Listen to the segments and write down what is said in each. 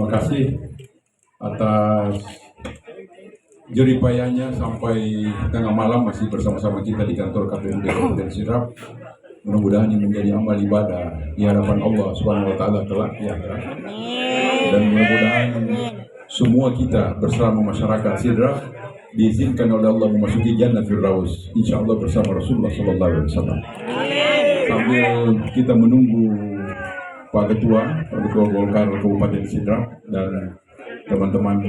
terima kasih atas jeripayanya sampai tengah malam masih bersama-sama kita di kantor KPUD Kabupaten Sidrap. Mudah-mudahan ini menjadi amal ibadah di hadapan Allah Subhanahu wa taala kelak di akhirat. Dan mudah-mudahan semua kita bersama masyarakat Sidrap diizinkan oleh Allah memasuki Jannatul Firdaus insyaallah bersama Rasulullah sallallahu alaihi wasallam. Sambil kita menunggu Pak Ketua Golkar Kabupaten Sidrap dan teman-teman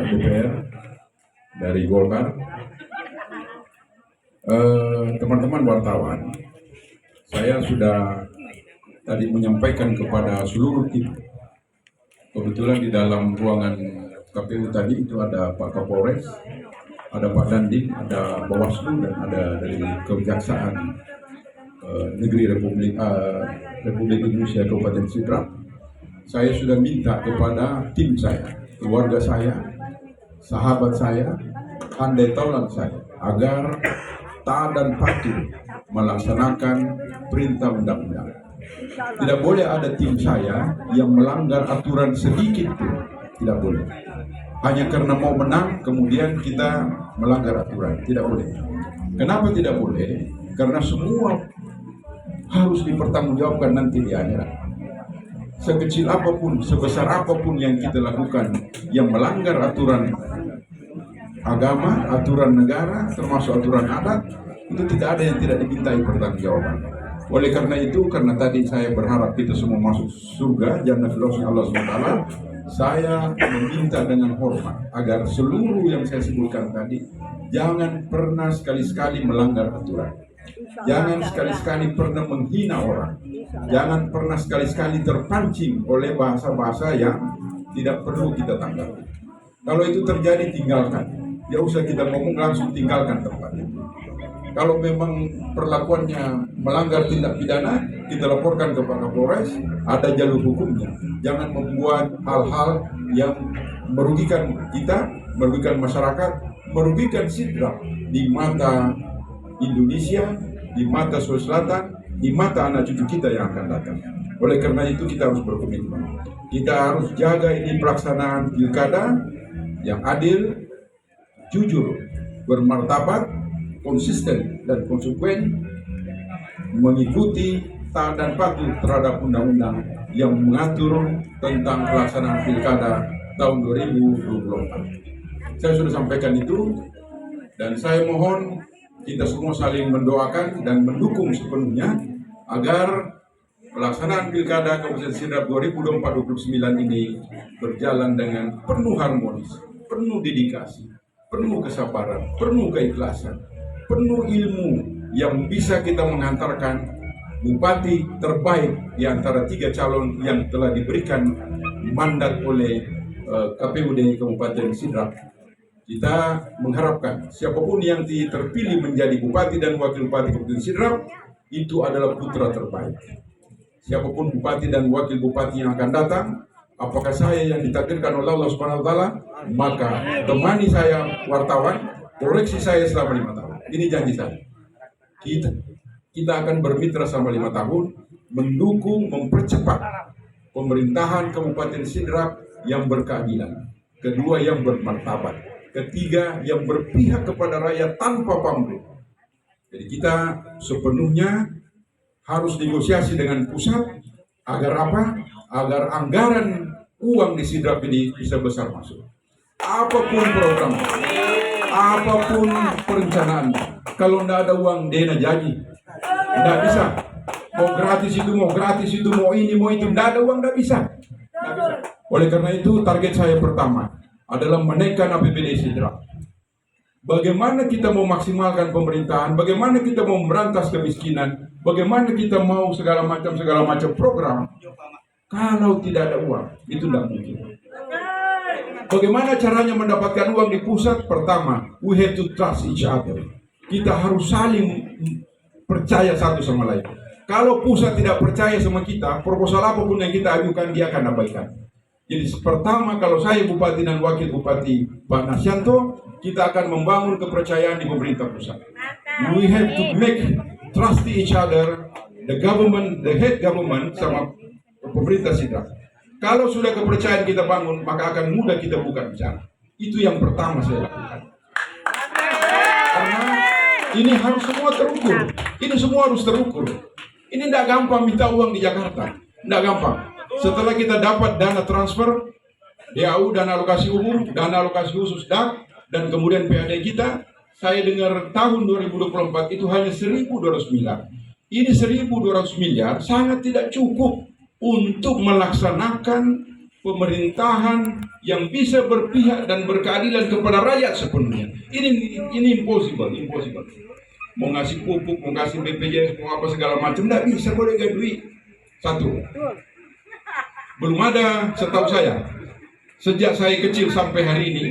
DPR dari Golkar, teman-teman wartawan, saya sudah tadi menyampaikan kepada seluruh tim. Kebetulan di dalam ruangan KPU tadi itu ada Pak Kapolres, ada Pak Dandim, ada Bawaslu, dan ada dari Kejaksaan Negeri Republik Indonesia Kabupaten Sidrap. Saya sudah minta kepada tim saya, keluarga saya, sahabat saya, handai taulan saya, agar taat dan patuh melaksanakan perintah undang-undang. Tidak boleh ada tim saya yang melanggar aturan sedikit pun, tidak boleh. Hanya karena mau menang kemudian kita melanggar aturan, tidak boleh. Kenapa tidak boleh? Karena semua harus dipertanggungjawabkan nanti di akhirat. Sekecil apapun, sebesar apapun yang kita lakukan yang melanggar aturan agama, aturan negara, termasuk aturan adat, itu tidak ada yang tidak dimintai pertanggungjawaban. Oleh karena itu, karena tadi saya berharap kita semua masuk surga, Jannatul Firdaus Allah SWT, saya meminta dengan hormat agar seluruh yang saya sebutkan tadi jangan pernah sekali-sekali melanggar aturan. Jangan sekali-sekali pernah menghina orang. Jangan pernah sekali-sekali terpancing oleh bahasa-bahasa yang tidak perlu kita tanggapi. Kalau itu terjadi, tinggalkan. Ya usah kita ngomong, langsung tinggalkan tempat itu. Kalau memang perlakuannya melanggar tindak pidana, kita laporkan ke Pak Kapolres, ada jalur hukumnya. Jangan membuat hal-hal yang merugikan kita, merugikan masyarakat, merugikan Sidrap di mata Indonesia, di mata Sulawesi Selatan, di mata anak cucu kita yang akan datang. Oleh karena itu kita harus berkomitmen. Kita harus jaga ini pelaksanaan pilkada yang adil, jujur, bermartabat, konsisten dan konsekuen, mengikuti taat dan patuh terhadap undang-undang yang mengatur tentang pelaksanaan pilkada tahun 2024. Saya sudah sampaikan itu, dan saya mohon kita semua saling mendoakan dan mendukung sepenuhnya agar pelaksanaan Pilkada Kabupaten Sidrap 2024-2029 ini berjalan dengan penuh harmonis, penuh dedikasi, penuh kesabaran, penuh keikhlasan, penuh ilmu yang bisa kita menghantarkan bupati terbaik di antara 3 calon yang telah diberikan mandat oleh KPUD Kabupaten Sidrap. Kita mengharapkan siapapun yang terpilih menjadi bupati dan wakil bupati Kabupaten Sidrap itu adalah putra terbaik. Siapapun bupati dan wakil bupati yang akan datang, apakah saya yang ditakdirkan oleh Allah Subhanahu wa taala, maka temani saya wartawan, koreksi saya selama 5 tahun. Ini janji saya. Kita akan bermitra selama 5 tahun, mendukung, mempercepat pemerintahan Kabupaten Sidrap yang berkeadilan. Kedua, yang bermartabat. Ketiga, yang berpihak kepada rakyat tanpa pamrih. Jadi kita sepenuhnya harus negosiasi dengan pusat agar apa? Agar anggaran uang di Sidrap ini bisa besar masuk. Apapun program, apapun perencanaan, kalau tidak ada uang, dena jadi. Tidak bisa. Mau gratis itu, mau ini, mau itu, tidak ada uang, tidak bisa. Oleh karena itu, target saya pertama adalah menaikkan APBD Sidrap. Bagaimana kita mau maksimalkan pemerintahan, bagaimana kita mau memberantas kemiskinan, bagaimana kita mau segala macam program, kalau tidak ada uang, itu tidak mungkin. Bagaimana caranya mendapatkan uang di pusat? Pertama, we have to trust each other. Kita harus saling percaya satu sama lain. Kalau pusat tidak percaya sama kita, proposal apapun yang kita ajukan, dia akan abaikan. Jadi pertama, kalau saya bupati dan wakil bupati Pak Nasyanto, kita akan membangun kepercayaan di pemerintah pusat. We have to make trust each other, the government, the head government sama pemerintah Sidrap. Kalau sudah kepercayaan kita bangun, maka akan mudah kita buka bicara. Itu yang pertama saya lakukan. Karena ini harus semua terukur. Ini semua harus terukur. Ini tidak gampang minta uang di Jakarta. Tidak gampang. Setelah kita dapat dana transfer, DAU, dana alokasi umum, dana alokasi khusus DAK, dan kemudian PAD kita, saya dengar tahun 2024 itu hanya 1.200 miliar. Ini 1.200 miliar sangat tidak cukup untuk melaksanakan pemerintahan yang bisa berpihak dan berkeadilan kepada rakyat sepenuhnya. Ini impossible. Mau ngasih pupuk, mau ngasih BPJS, mau apa segala macam, tidak bisa, boleh gak duit. Satu. Belum ada, setahu saya, sejak saya kecil sampai hari ini,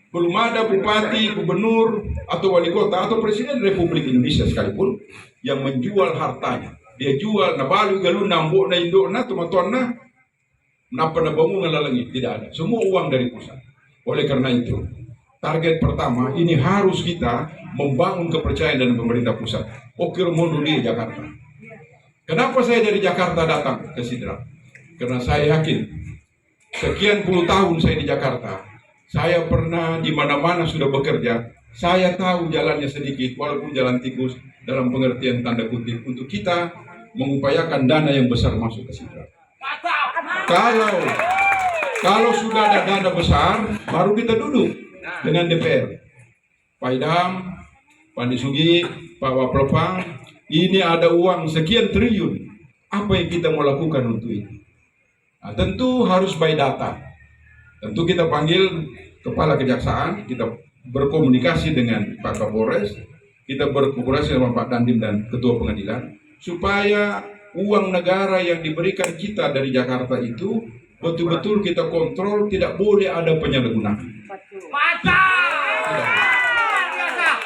belum ada bupati, gubernur, atau wali kota, atau presiden Republik Indonesia sekalipun yang menjual hartanya. Dia jual, na balu galu, nambok, na indok, na tumatuan, na napa na bangun ngalalangit. Tidak ada. Semua uang dari pusat. Oleh karena itu, target pertama, ini harus kita membangun kepercayaan dan pemerintah pusat. Oke, mundur di Jakarta. Kenapa saya dari Jakarta datang ke Sidrap? Karena saya yakin, sekian puluh tahun saya di Jakarta, saya pernah di mana-mana sudah bekerja, saya tahu jalannya sedikit, walaupun jalan tikus, dalam pengertian tanda kutip, untuk kita mengupayakan dana yang besar masuk ke Sidrap. Kalau sudah ada dana besar, baru kita duduk dengan DPR. Pak Idam, Pak Disugi, Pak Waplopang, ini ada uang sekian triliun. Apa yang kita mau lakukan untuk ini? Nah, tentu harus by data. Tentu kita panggil Kepala Kejaksaan, kita berkomunikasi dengan Pak Kapolres, kita berkomunikasi dengan Pak Dandim dan Ketua Pengadilan, supaya uang negara yang diberikan kita dari Jakarta itu betul-betul kita kontrol, tidak boleh ada penyalahgunaan.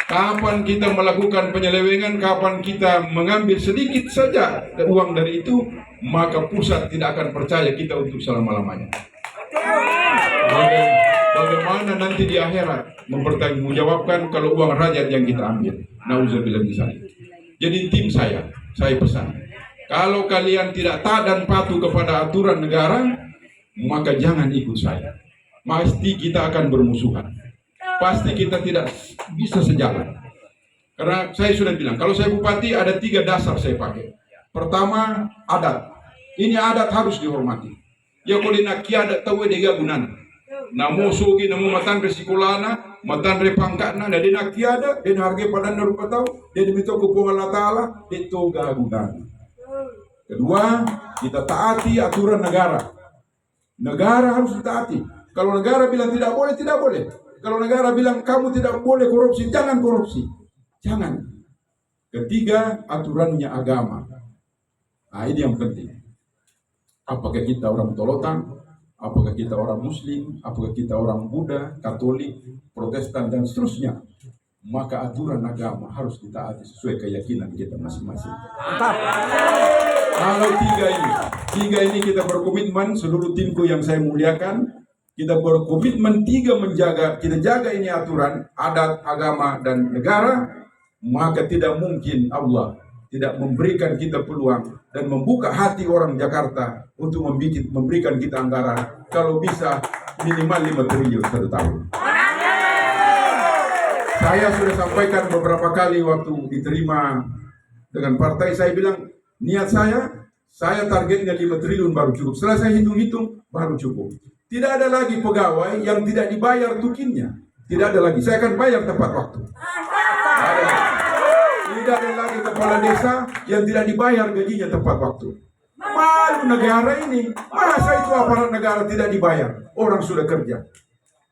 Kapan kita melakukan penyelewengan, kapan kita mengambil sedikit saja uang dari itu, maka pusat tidak akan percaya kita untuk selama-lamanya. Bagaimana nanti di akhirat mempertanggungjawabkan kalau uang rakyat yang kita ambil? Nauzubillah min dzalik. Jadi tim saya pesan, kalau kalian tidak taat dan patuh kepada aturan negara, maka jangan ikut saya. Pasti kita akan bermusuhan. Pasti kita tidak bisa sejalan. Karena saya sudah bilang, kalau saya bupati ada 3 dasar saya pakai. Pertama, adat. Ini adat harus dihormati. Ya kalau nak kiadat tahu dia gunana. Namo sogi namo matan resikulana, matan repangkatna, dan dia nak kiadat, dia harga padan rupa tahu, dia diminta kupung Allah Ta'ala, itu gak gunana. Kedua, kita taati aturan negara. Negara harus ditaati. Kalau negara bilang tidak boleh, tidak boleh. Kalau negara bilang kamu tidak boleh korupsi, jangan korupsi. Jangan. Ketiga, aturannya agama. Nah, ini yang penting. Apakah kita orang Tolotan, apakah kita orang Muslim, apakah kita orang Buddha, Katolik, Protestan, dan seterusnya. Maka aturan agama harus ditaati sesuai keyakinan kita masing-masing. Kalau tiga ini kita berkomitmen, seluruh timku yang saya muliakan, kita berkomitmen kita jaga ini aturan, adat, agama, dan negara, maka tidak mungkin Allah tidak memberikan kita peluang dan membuka hati orang Jakarta untuk memberikan kita anggaran, kalau bisa minimal 5 triliun satu tahun. Saya sudah sampaikan beberapa kali waktu diterima dengan partai, saya bilang, niat saya targetnya 5 triliun baru cukup. Setelah saya hitung-hitung, baru cukup. Tidak ada lagi pegawai yang tidak dibayar tukinnya. Tidak ada lagi. Saya akan bayar tepat waktu. Tidak ada lagi kepala desa yang tidak dibayar gajinya tepat waktu. Malu negara ini. Masa itu aparat negara tidak dibayar? Orang sudah kerja.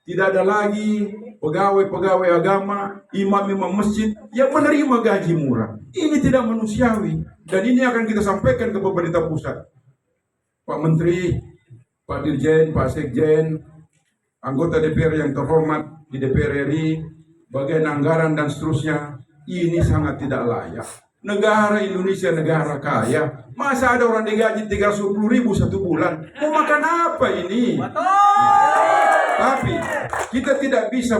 Tidak ada lagi pegawai-pegawai agama, imam-imam masjid yang menerima gaji murah. Ini tidak manusiawi. Dan ini akan kita sampaikan ke pemerintah pusat. Pak Menteri, Pak Dirjen, Pak Sekjen, anggota DPR yang terhormat di DPR RI, bagian anggaran dan seterusnya, ini sangat tidak layak. Negara Indonesia negara kaya, masa ada orang digaji 310.000 satu bulan? Mau makan apa ini? Tapi kita tidak bisa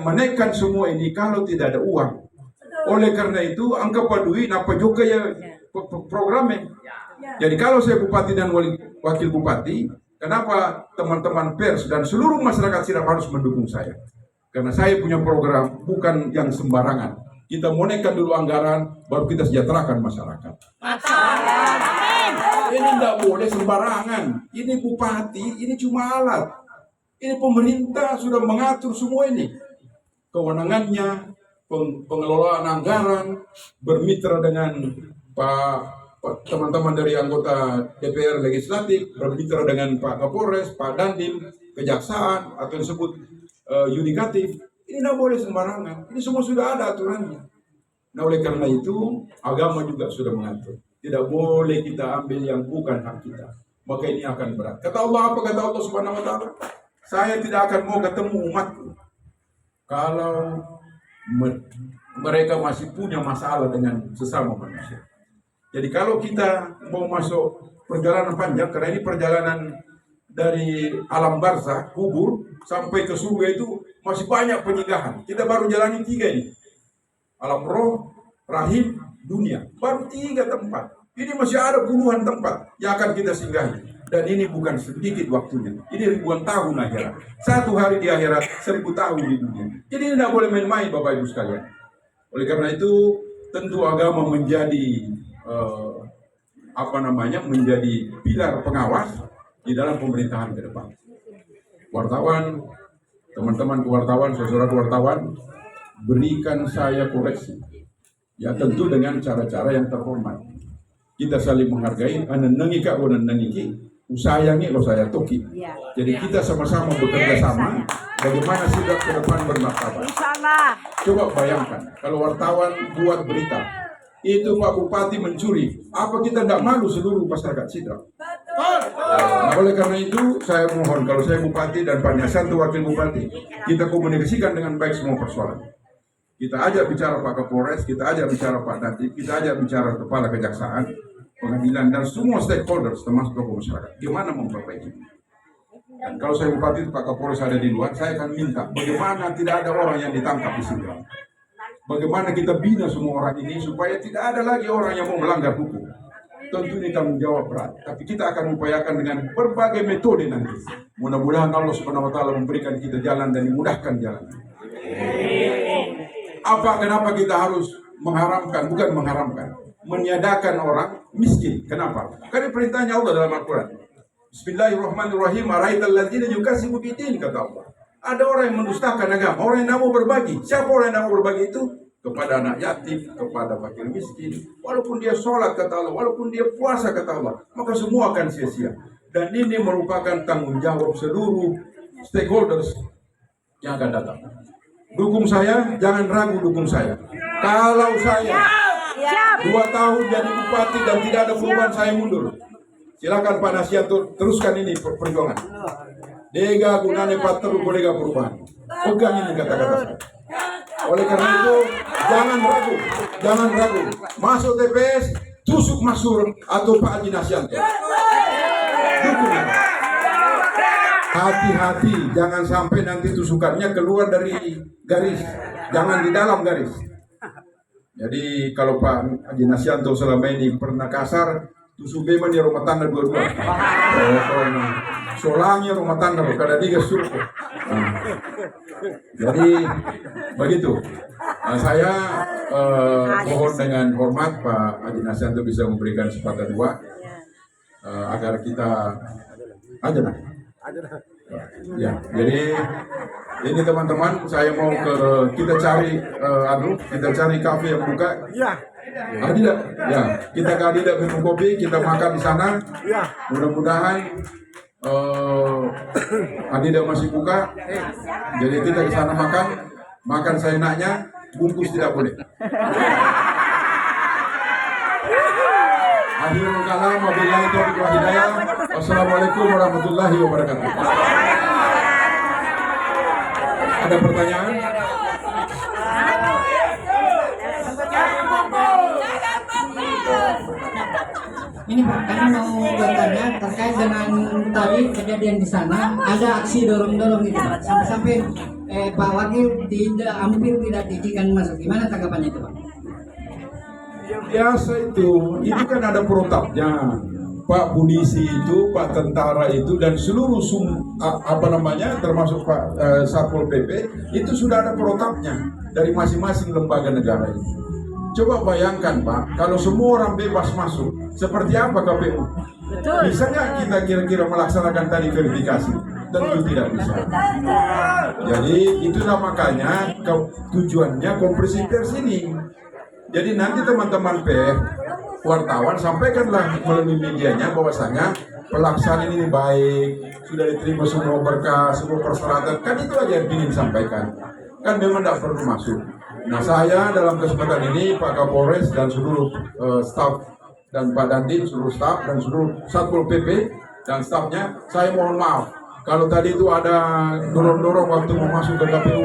menaikkan semua ini kalau tidak ada uang. Oleh karena itu, angka padui napa juga ya programnya. Jadi kalau saya bupati dan wakil bupati, Kenapa teman-teman pers dan seluruh masyarakat Sidrap harus mendukung saya? Karena saya punya program bukan yang sembarangan. Kita monekkan dulu anggaran, baru kita sejahterakan masyarakat. Ini tidak boleh sembarangan. Ini bupati, ini cuma alat. Ini pemerintah sudah mengatur semua ini. Kewenangannya, pengelolaan anggaran, bermitra dengan teman-teman dari anggota DPR legislatif, bermitra dengan Pak Kapolres, Pak Dandim, Kejaksaan, atau disebut yudikatif. Ini tidak boleh sembarangan. Ini semua sudah ada aturannya. Nah, oleh karena itu, agama juga sudah mengatur. Tidak boleh kita ambil yang bukan hak kita. Maka ini akan berat. Kata Allah apa? Kata Allah Subhanahu wa Ta'ala, saya tidak akan mau ketemu umatku kalau mereka masih punya masalah dengan sesama manusia. Jadi kalau kita mau masuk perjalanan panjang, karena ini perjalanan dari alam barzah, kubur, sampai ke surga itu masih banyak penyinggahan. Kita baru jalani 3 ini. Alam roh, rahim, dunia. Baru 3 tempat. Ini masih ada puluhan tempat yang akan kita singgahi. Dan ini bukan sedikit waktunya. Ini ribuan tahun akhirat. 1 hari di akhirat, 1000 tahun di dunia. Jadi ini tidak boleh main-main Bapak Ibu sekalian. Oleh karena itu, tentu agama menjadi menjadi pilar pengawas di dalam pemerintahan ke depan. Wartawan, teman-teman wartawan, saudara wartawan, berikan saya koreksi. Ya tentu dengan cara-cara yang terhormat. Kita saling menghargai, anenengi kak, anenengi usayangi lo saya toki. Jadi kita sama-sama bekerja sama. Bagaimana Sidrap ke depan bermartabat. Coba bayangkan, kalau wartawan buat berita, itu Pak Bupati mencuri, apa kita tidak malu seluruh masyarakat Sidrap? Nah, oleh karena itu saya mohon, kalau saya Bupati dan Pak Nyasanto Wakil Bupati, kita komunikasikan dengan baik semua persoalan. Kita ajak bicara Pak Kapolres, kita ajak bicara Pak Dandim, kita ajak bicara Kepala Kejaksaan, Pengadilan, dan semua stakeholders termasuk tokoh masyarakat. Gimana memperbaiki? Dan kalau saya Bupati, Pak Kapolres ada di luar, saya akan minta bagaimana tidak ada orang yang ditangkap di Sidrap. Bagaimana kita bina semua orang ini supaya tidak ada lagi orang yang mau melanggar hukum. Tentu ini tanggung jawab berat, tapi kita akan upayakan dengan berbagai metode nanti. Mudah-mudahan Allah Subhanahu wa Ta'ala memberikan kita jalan dan dimudahkan jalan. Kenapa kita harus mengharamkan? Bukan mengharamkan, meniadakan orang miskin. Kenapa? Karena perintahnya Allah dalam Al-Quran. Bismillahirrahmanirrahim. Araital ladzina yukadzibu bid-din, kata Allah. Ada orang yang mendustakan agama, orang yang tidak mau berbagi. Siapa orang yang tidak mau berbagi itu? Kepada anak yatim, kepada fakir miskin. Walaupun dia sholat, kata Allah, walaupun dia puasa, kata Allah, maka semua akan sia-sia. Dan ini merupakan tanggung jawab seluruh stakeholders yang akan datang. Dukung saya, jangan ragu dukung saya. Kalau saya 2 tahun jadi bupati dan tidak ada perubahan, saya mundur. Silakan Pak Nasianto teruskan ini perjuangan. Dega gunane patru bodega perubahan. Pegang ini kata-kata saya. Oleh karena itu jangan ragu. Masuk TPS, tusuk Masur atau Pak Haji Nasianto. Dukung. Hati-hati, jangan sampai nanti tusukannya keluar dari garis, jangan di dalam garis. Jadi kalau Pak Haji Nasianto selama ini pernah kasar, tusuk beman di rumah tangga dua-dua. Solangnya rumah tangga, kada diga surko. Jadi begitu. Saya mohon dengan hormat Pak Haji Nasianto bisa memberikan sepatah 2 agar kita ya, jadi ini teman-teman, saya mau kita cari kafe yang buka. Adidak, ya, kita ke Adidak minum kopi, kita makan di sana. Mudah-mudahan Adidak masih buka. Jadi kita ke sana makan seenaknya, bungkus tidak boleh. Akhirul kalam, wabillahi taufiq wal hidayah. Wassalamualaikum warahmatullahi wabarakatuh. Ada pertanyaan? Ini Pak, kami mau bertanya terkait dengan tadi kejadian di sana, ada aksi dorong-dorong itu Pak, sampai-sampai Pak Wakil hampir tidak diizinkan masuk. Gimana tanggapannya itu Pak? Biasa itu kan ada protapnya. Pak polisi itu, Pak tentara itu, dan seluruh termasuk Pak Satpol PP itu sudah ada protapnya dari masing-masing lembaga negara ini. Coba bayangkan Pak, kalau semua orang bebas masuk, seperti apa KPU? Bisa nggak kita kira-kira melaksanakan tadi verifikasi? Tentu tidak bisa. Jadi itulah makanya tujuannya konferensi pers ini. Jadi nanti teman-teman wartawan sampaikanlah melalui medianya bahwasanya pelaksanaan ini baik, sudah diterima semua berkas, semua persyaratan, kan itu aja yang ingin sampaikan. Kan memang tidak perlu masuk. Nah saya dalam kesempatan ini Pak Kapolres dan seluruh staf dan Pak Dandim, seluruh staf dan seluruh Satpol PP dan stafnya, saya mohon maaf kalau tadi itu ada dorong-dorong waktu mau masuk ke KPU